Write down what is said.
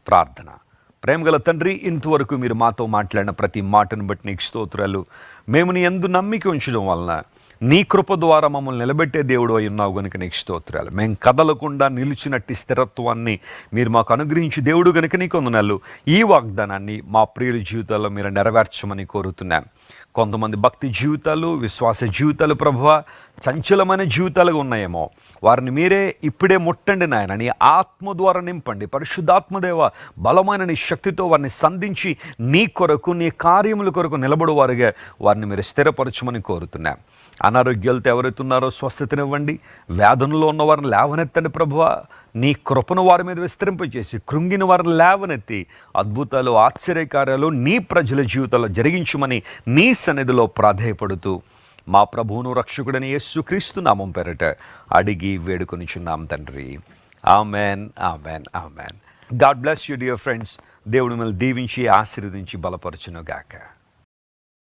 ప్రార్థన. ప్రేమగల తండ్రి, ఇంతవరకు మీరు మాతో మాట్లాడిన ప్రతి మాటను బట్టి నీకు స్తోత్రాలు. మేము నీ యందు నమ్మిక ఉంచడం వలన నీ కృప ద్వారా మమ్మల్ని నిలబెట్టే దేవుడు అయి ఉన్నావు కనుక నీకు స్తోత్రాలు. మేము కదలకుండా నిలిచినట్టి స్థిరత్వాన్ని మీరు మాకు అనుగ్రహించి దేవుడు కనుక నీకు వందనాలు. ఈ వాగ్దానాన్ని మా ప్రియుల జీవితాల్లో మీరు నెరవేర్చమని కోరుతున్నాను. కొంతమంది భక్తి జీవితాలు, విశ్వాస జీవితాలు ప్రభువా చంచలమైన జీవితాలుగా ఉన్నాయేమో, వారిని మీరే ఇప్పుడే ముట్టండి నాయన. నీ ఆత్మ ద్వారా నింపండి. పరిశుద్ధాత్మదేవ బలమైన నీ శక్తితో వారిని సంధించి నీ కొరకు, నీ కార్యముల కొరకు నిలబడు వారుగా వారిని మీరు స్థిరపరచమని కోరుతున్నాం. అనారోగ్యాలతో ఎవరైతున్నారో స్వస్థతనివ్వండి. వ్యాధుల్లో ఉన్న వారిని లేవనెత్తండి ప్రభువా. నీ కృపను వారి మీద విస్తరింపజేసి కృంగిన వారిని లేవనెత్తి అద్భుతాలు, ఆశ్చర్యకార్యాలు నీ ప్రజల జీవితాల్లో జరిగించమని నీ సన్నిధిలో ప్రాధేయపడుతూ మా ప్రభువును రక్షకుడని యేసుక్రీస్తు నామం పేరట అడిగి వేడుకొనిచున్నాం తండ్రి. Amen, amen, amen. God bless you dear friends. దేవుడు మిమ్మల్ని దీవించి ఆశీర్వదించి బలపరచును గాక.